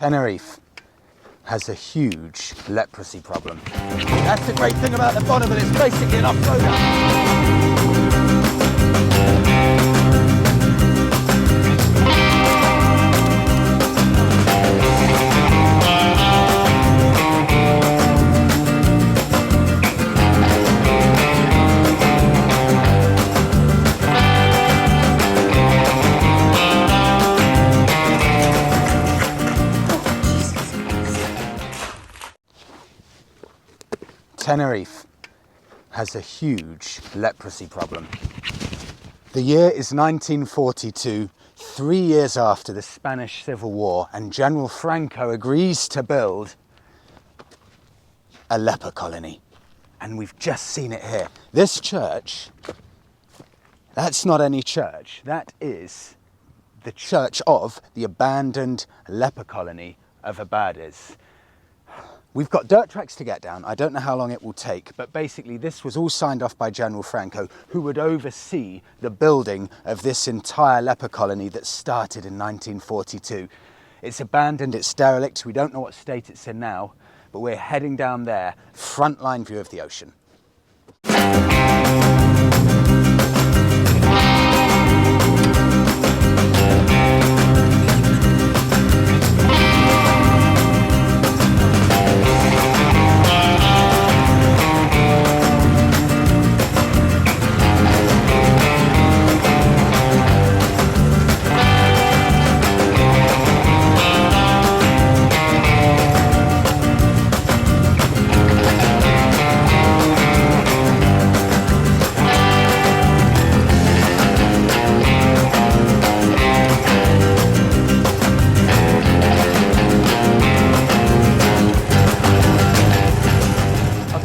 Tenerife has a huge leprosy problem. That's the great thing about the bottom, it's basically an off-roader. Tenerife has a huge leprosy problem. The year is 1942, 3 years after the Spanish Civil War, and General Franco agrees to build a leper colony. And we've just seen it here. This church, that's not any church, that is the church of the abandoned leper colony of Abades. We've got dirt tracks to get down. I don't know how long it will take, but basically this was all signed off by General Franco, who would oversee the building of this entire leper colony that started in 1942. It's abandoned, it's derelict, we don't know what state it's in now, but we're heading down there, frontline view of the ocean.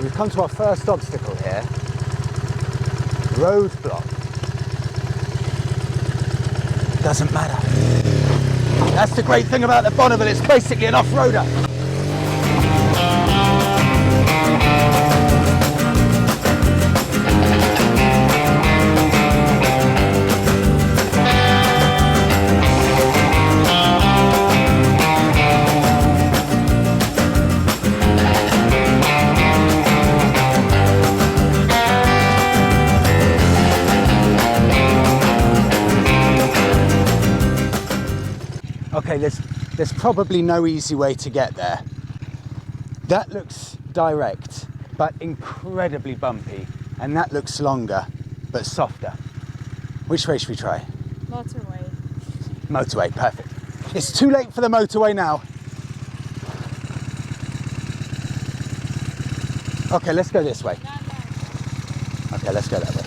We've come to our first obstacle here. Roadblock. Doesn't matter. That's the great thing about the Bonneville, it's basically an off-roader. Okay, there's probably no easy way to get there. That looks direct, but incredibly bumpy, and that looks longer, but softer. Which way should we try? Motorway. Motorway, perfect. It's too late for the motorway now. Okay, let's go this way. Okay, let's go that way.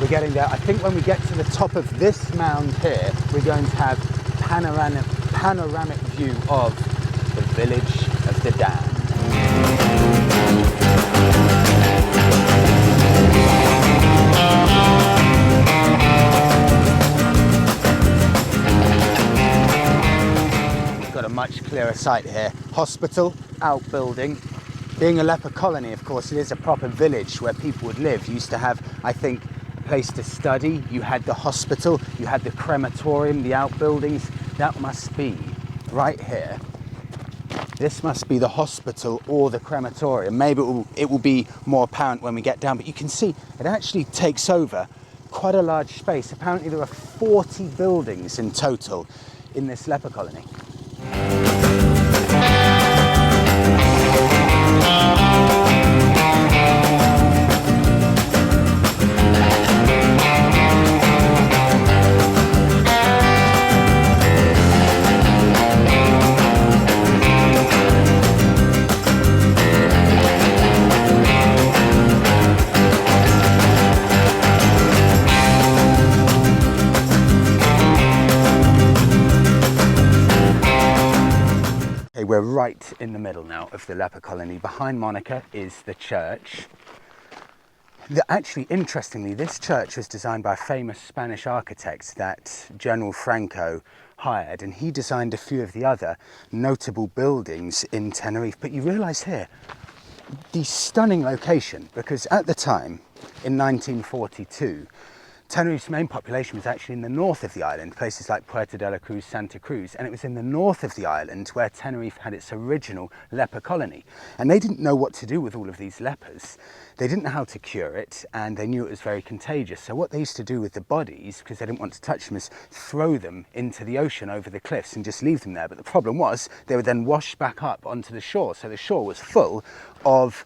Getting there. I think when we get to the top of this mound here, we're going to have panoramic view of the village of the Damned. We've got a much clearer sight here. Hospital, outbuilding. Being a leper colony, of course, it is a proper village where people would live. You used to have, I think, place to study, you had the hospital, you had the crematorium, the outbuildings. That must be right here. This must be the hospital or the crematorium. Maybe it will be more apparent when we get down, but you can see it actually takes over quite a large space. Apparently there are 40 buildings in total in this leper colony. we're right in the middle now of the leper colony. Behind Monika is the church. Actually, interestingly, this church was designed by a famous Spanish architect that General Franco hired, and he designed a few of the other notable buildings in Tenerife. But you realise here, the stunning location, because at the time, in 1942, Tenerife's main population was actually in the north of the island, places like Puerto de la Cruz, Santa Cruz, and it was in the north of the island where Tenerife had its original leper colony. And they didn't know what to do with all of these lepers. They didn't know how to cure it, and they knew it was very contagious. So what they used to do with the bodies, because they didn't want to touch them, is throw them into the ocean over the cliffs and just leave them there. But the problem was they would then wash back up onto the shore. So the shore was full of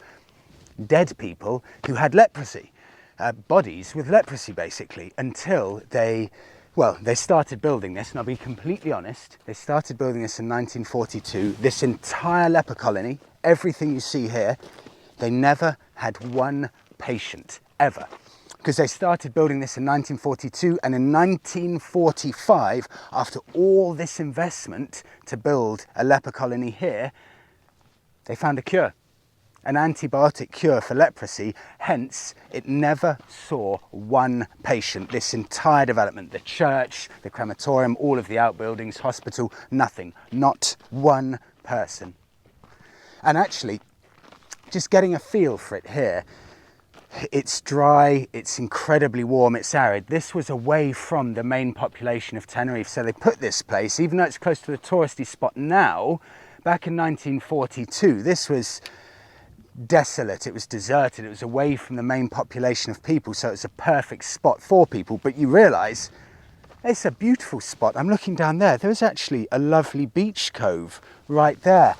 dead people who had leprosy. Bodies with leprosy, basically, until they started building this, and I'll be completely honest, they started building this in 1942, this entire leper colony, everything you see here, they never had one patient, ever. Because they started building this in 1942, and in 1945, after all this investment to build a leper colony here, they found a cure. An antibiotic cure for leprosy, hence it never saw one patient. This entire development, the church, the crematorium, all of the outbuildings, hospital, nothing, not one person. And actually, just getting a feel for it here, it's dry, it's incredibly warm, it's arid. This was away from the main population of Tenerife, so they put this place, even though it's close to the touristy spot now, back in 1942, this was desolate, it was deserted, it was away from the main population of people, so it's a perfect spot for people. But you realise it's a beautiful spot. I'm looking down there, there's actually a lovely beach cove right there,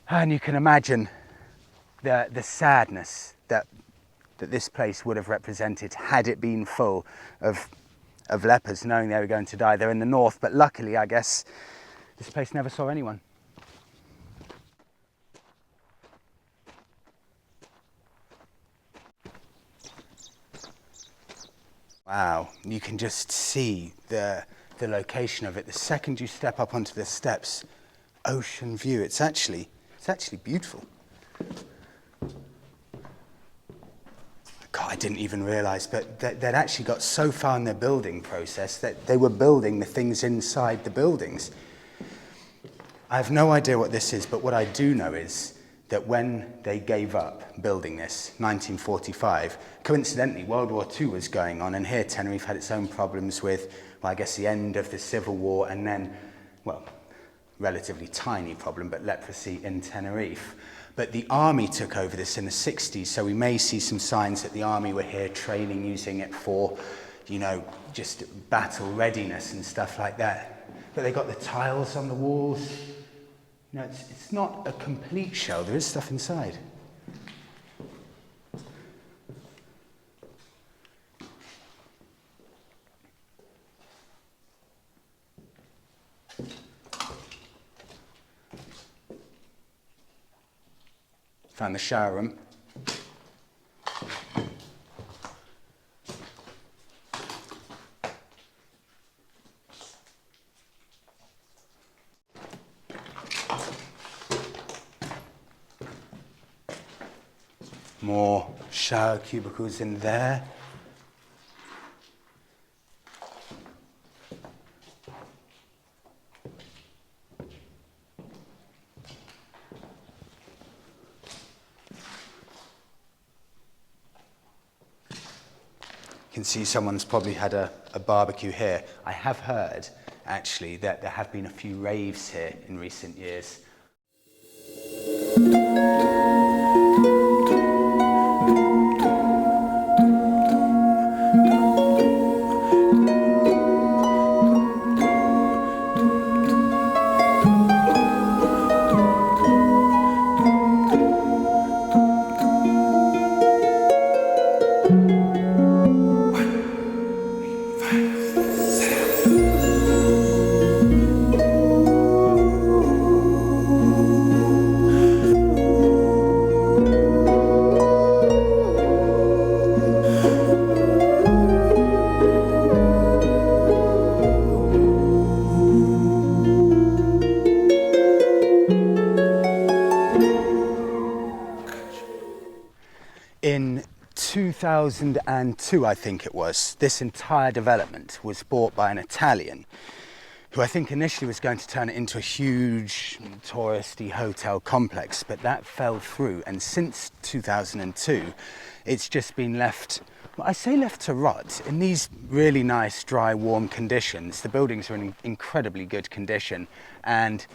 and you can imagine the sadness that this place would have represented had it been full of lepers, knowing they were going to die. They're in the north, but luckily, I guess, this place never saw anyone. Wow, you can just see the location of it. The second you step up onto the steps, ocean view. It's actually beautiful. God, I didn't even realise, but they'd actually got so far in their building process that they were building the things inside the buildings. I have no idea what this is, but what I do know is that when they gave up building this, 1945, coincidentally, World War II was going on, and here Tenerife had its own problems with, well, I guess the end of the Civil War, and then, well, relatively tiny problem, but leprosy in Tenerife. But the army took over this in the 60s, so we may see some signs that the army were here training, using it for, you know, just battle readiness and stuff like that. But they got the tiles on the walls. You know, it's not a complete shell, there is stuff inside. Found the shower room. More shower cubicles in there. You can see someone's probably had a barbecue here. I have heard, actually, that there have been a few raves here in recent years. 2002, I think it was, this entire development was bought by an Italian who I think initially was going to turn it into a huge touristy hotel complex, but that fell through. And since 2002, it's just been left, well, I say left to rot in these really nice, dry, warm conditions. The buildings are in incredibly good condition and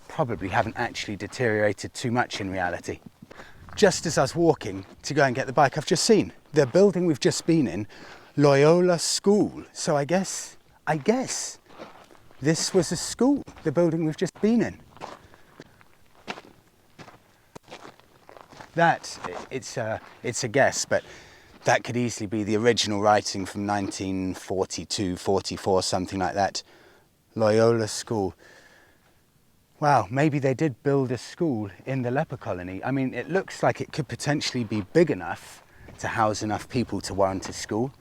probably haven't actually deteriorated too much in reality. Just as I was walking to go and get the bike, I've just seen the building we've just been in, Loyola School. So I guess this was a school, the building we've just been in. It's a guess, but that could easily be the original writing from 1942, 44, something like that. Loyola School. Wow, maybe they did build a school in the leper colony. I mean, it looks like it could potentially be big enough to house enough people to warrant a school.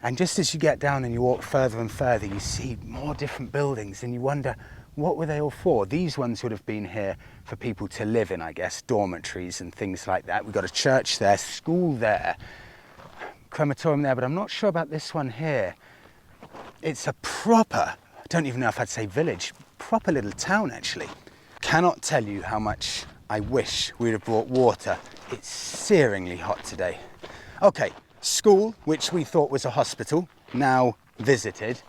And just as you get down and you walk further and further, you see more different buildings and you wonder, what were they all for? These ones would have been here for people to live in, I guess, dormitories and things like that. We've got a church there, school there, crematorium there, but I'm not sure about this one here. It's a proper, I don't even know if I'd say village, proper little town actually. Cannot tell you how much I wish we'd have brought water. It's searingly hot today. Okay. School, which we thought was a hospital, now visited.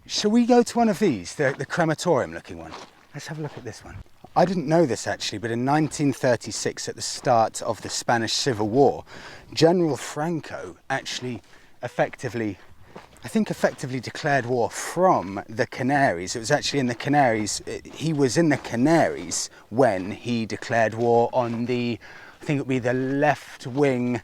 Shall we go to one of these, the crematorium looking one? Let's have a look at this one. I didn't know this actually, but in 1936, at the start of the Spanish Civil War, General Franco actually effectively declared war from the Canaries. It was actually in the Canaries, he was in the Canaries when he declared war on I think it would be the left-wing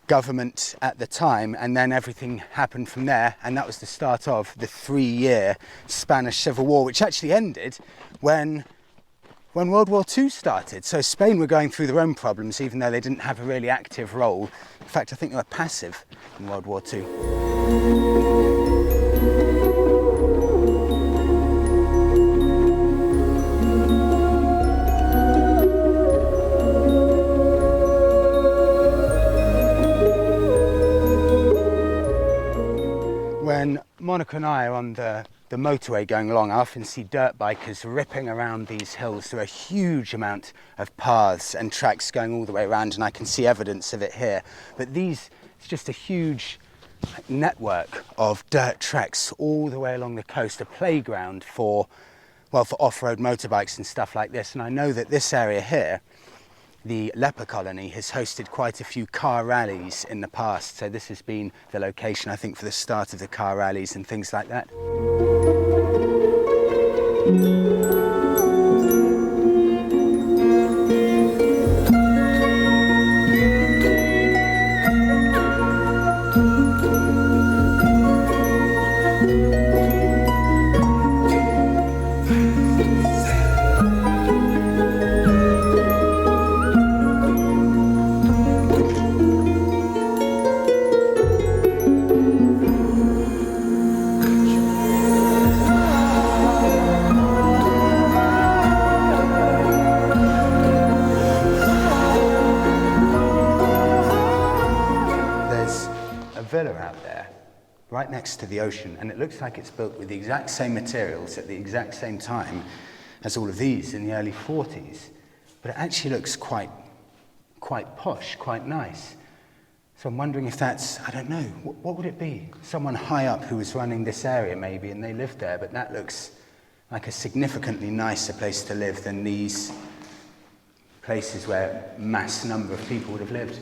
government at the time, and then everything happened from there, and that was the start of the 3-year Spanish Civil War, which actually ended when World War II started. So Spain were going through their own problems, even though they didn't have a really active role. In fact, I think they were passive in World War II. When Monika and I are on the motorway going along, I often see dirt bikers ripping around these hills. There are a huge amount of paths and tracks going all the way around, and I can see evidence of it here. But it's just a huge network of dirt tracks all the way along the coast, a playground for off-road motorbikes and stuff like this. And I know that this area here, the Leper Colony, has hosted quite a few car rallies in the past. So this has been the location, I think, for the start of the car rallies and things like that. Villa out there, right next to the ocean, and it looks like it's built with the exact same materials at the exact same time as all of these in the early 40s, but it actually looks quite posh, quite nice. So I'm wondering if that's, I don't know, what would it be? Someone high up who was running this area maybe, and they lived there, but that looks like a significantly nicer place to live than these places where mass number of people would have lived.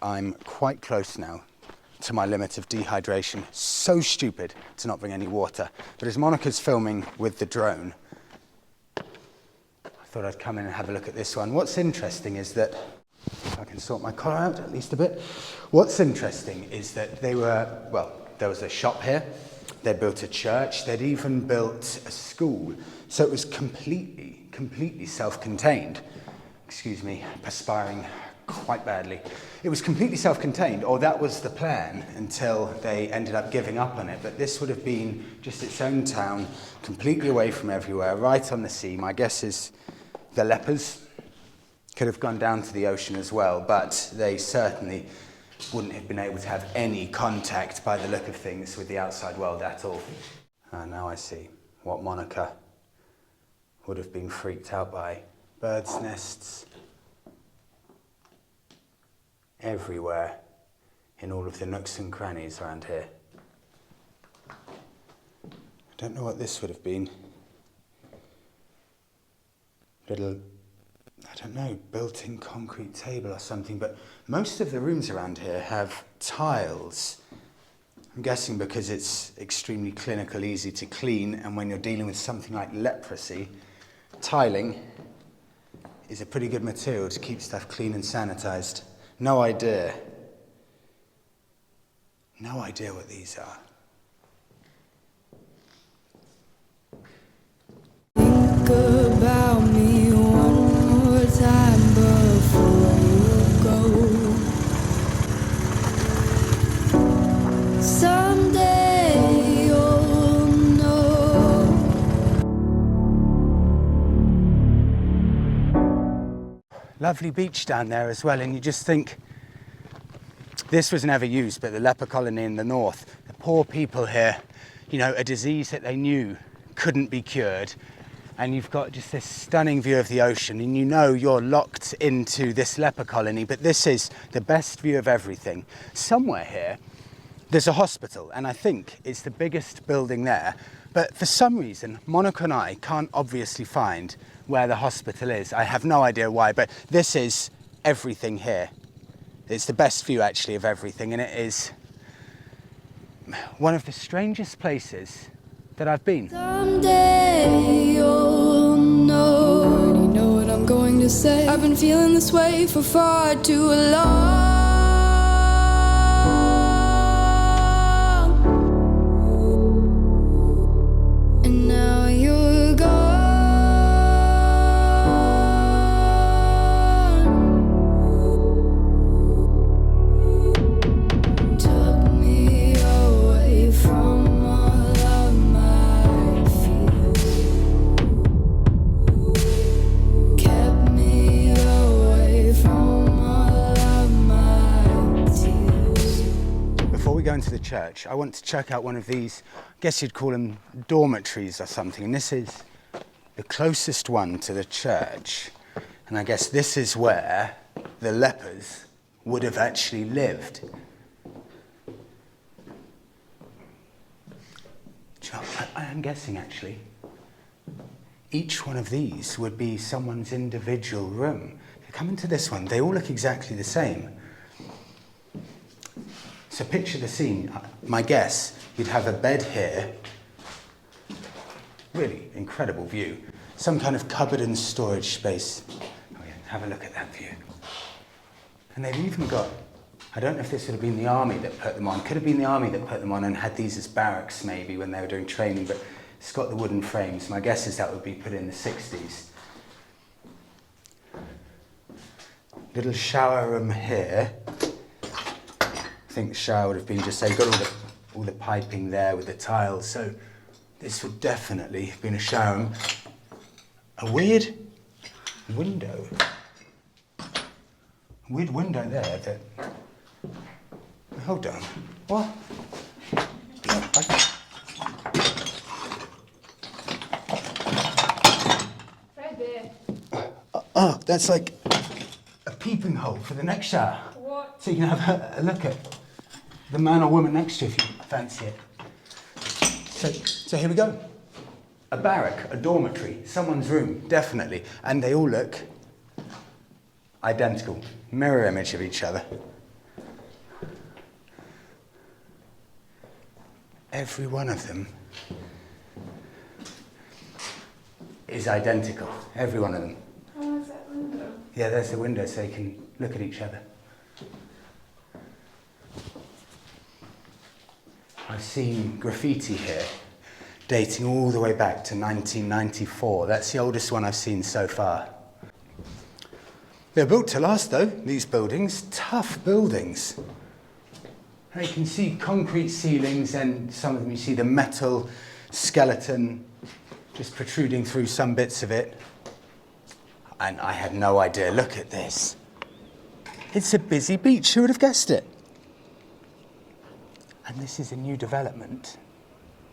I'm quite close now to my limit of dehydration. so stupid to not bring any water. But as Monika's filming with the drone, I thought I'd come in and have a look at this one. What's interesting is that, if I can sort my collar out at least a bit. What's interesting is that there was a shop here, they'd built a church, they'd even built a school. So it was completely self-contained. Excuse me, perspiring quite badly. It was completely self-contained, or that was the plan, until they ended up giving up on it. But this would have been just its own town, completely away from everywhere, right on the sea. My guess is the lepers could have gone down to the ocean as well, but they certainly wouldn't have been able to have any contact, by the look of things, with the outside world at all. Now I see what Monika would have been freaked out by. Birds' nests everywhere in all of the nooks and crannies around here. I don't know what this would have been. Little, I don't know, built-in concrete table or something, but most of the rooms around here have tiles. I'm guessing because it's extremely clinical, easy to clean, and when you're dealing with something like leprosy, tiling is a pretty good material to keep stuff clean and sanitized. No idea what these are. Think about me one more time before you go. Someday you'll know. Lovely beach down there as well, and you just think, this was never used, but the leper colony in the north, the poor people here, you know, a disease that they knew couldn't be cured, and you've got just this stunning view of the ocean, and you know you're locked into this leper colony, but this is the best view of everything. Somewhere here, there's a hospital, and I think it's the biggest building there, but for some reason, Monika and I can't obviously find where the hospital is. I have no idea why, but this is everything here. It's the best view, actually, of everything, and it is one of the strangest places that I've been. Someday you'll know. You already know what I'm going to say. I've been feeling this way for far too long. And now you're gone. Took me away from all of my fears. Kept me away from all of my tears. Before we go into the church, I want to check out one of these, I guess you'd call them dormitories or something, and this is the closest one to the church, and I guess this is where the lepers would have actually lived. Do you know, I am guessing, actually, each one of these would be someone's individual room. If you come into this one, they all look exactly the same. So picture the scene. My guess, you'd have a bed here, really incredible view, some kind of cupboard and storage space. Oh yeah, have a look at that view. And they've even got, I don't know if this would have been the army that put them on, could have been the army that put them on and had these as barracks maybe when they were doing training, but it's got the wooden frames. My guess is that would be put in the 60s. Little shower room here. I think the shower would have been just, they've got all the piping there with the tiles, so this would definitely have been a shower room. A weird window. A weird window there that, hold on, what? Right there. Oh, that's like a peeping hole for the next shower. What? So you can have a look at the man or woman next to you if you fancy it. So here we go. A barrack, a dormitory, someone's room, definitely. And they all look identical, mirror image of each other. every one of them is identical. Every one of them. Oh, is that window? Yeah, there's the window so you can look at each other. I've seen graffiti here dating all the way back to 1994. That's the oldest one I've seen so far. They're built to last though, these buildings. Tough buildings. You can see concrete ceilings, and some of them you see the metal skeleton just protruding through some bits of it. And I had no idea. Look at this. It's a busy beach. Who would have guessed it? And this is a new development,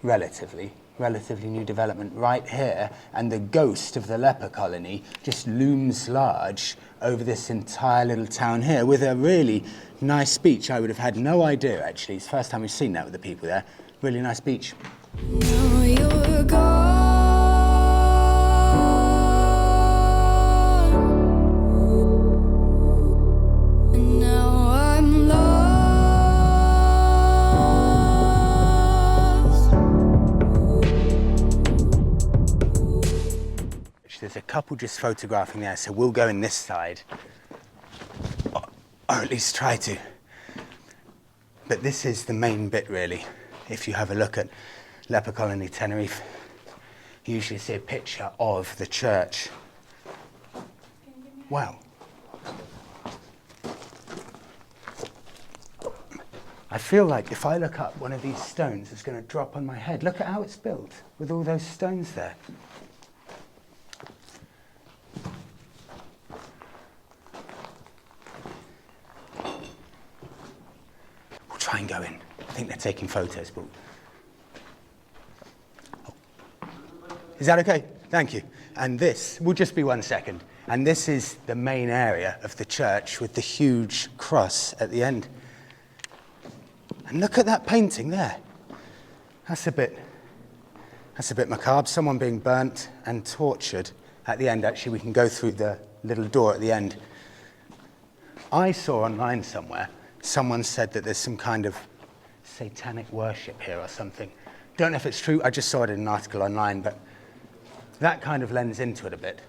relatively new development right here, and the ghost of the leper colony just looms large over this entire little town here with a really nice beach. I would have had no idea, actually. It's the first time we've seen that with the people there. Really nice beach. Now you're gone. And now I'm lost. There's a couple just photographing there, so we'll go in this side. Or at least try to. But this is the main bit, really. If you have a look at Leper Colony Tenerife, you usually see a picture of the church. Wow. I feel like if I look up one of these stones, it's going to drop on my head. Look at how it's built with all those stones there. We'll try and go in. I think they're taking photos, but... Oh. Is that okay? Thank you. And this will just be 1 second. And this is the main area of the church with the huge cross at the end. And look at that painting there. That's a bit macabre. Someone being burnt and tortured at the end. Actually, we can go through the little door at the end. I saw online somewhere, someone said that there's some kind of satanic worship here or something. Don't know if it's true. I just saw it in an article online, but that kind of lends into it a bit.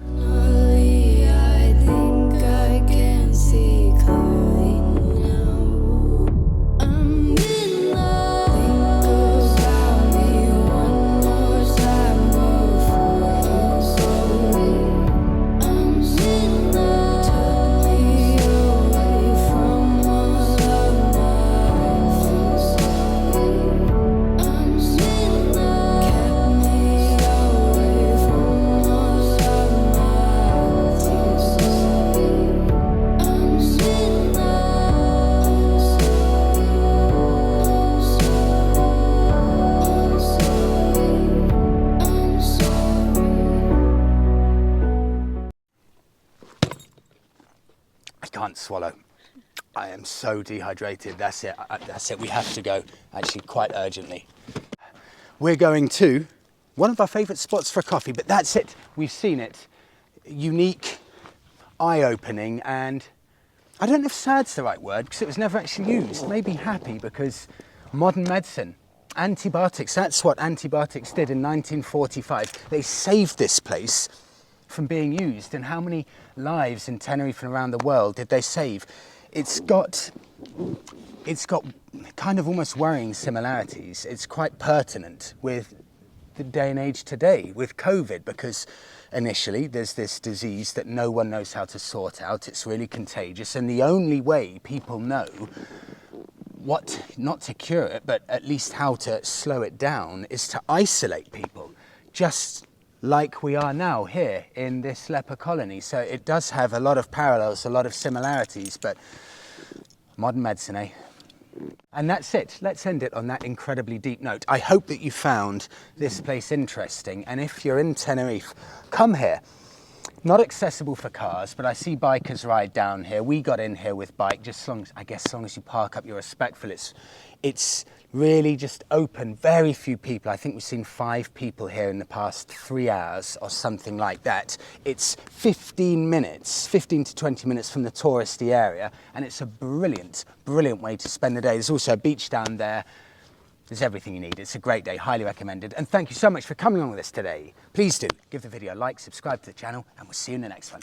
Only I think I can see clearly now. I'm in love. Think about me one more time before you slowly. I'm in love. Took me away from all of my fears slowly. I'm in love. Kept me away from all of my fears slowly. I'm in love. I'm sorry. I can't swallow. I am so dehydrated. That's it. That's it. We have to go, actually, quite urgently. We're going to one of our favourite spots for coffee, but that's it. We've seen it. Unique, eye-opening, and I don't know if sad's the right word because it was never actually used. Maybe happy, because modern medicine, antibiotics, that's what antibiotics did in 1945. They saved this place from being used. And how many lives in Tenerife and around the world did they save? It's got kind of almost worrying similarities. It's quite pertinent with the day and age today, with COVID, because initially there's this disease that no one knows how to sort out. It's really contagious, and the only way people know what, not to cure it, but at least how to slow it down, is to isolate people, just like we are now here in this leper colony. So it does have a lot of parallels, a lot of similarities, but modern medicine, eh? And that's it. Let's end it on that incredibly deep note. I hope that you found this place interesting, and if you're in Tenerife, come here. Not accessible for cars, but I see bikers ride down here. We got in here with bike, just as long as you park up, you're respectful. It's really just open, very few people. I think we've seen 5 people here in the past 3 hours or something like that. It's 15 to 20 minutes from the touristy area, and it's a brilliant way to spend the day. There's also a beach down there. There's everything you need. It's a great day, highly recommended. And thank you so much for coming on with us today. Please do give the video a like, subscribe to the channel, and we'll see you in the next one.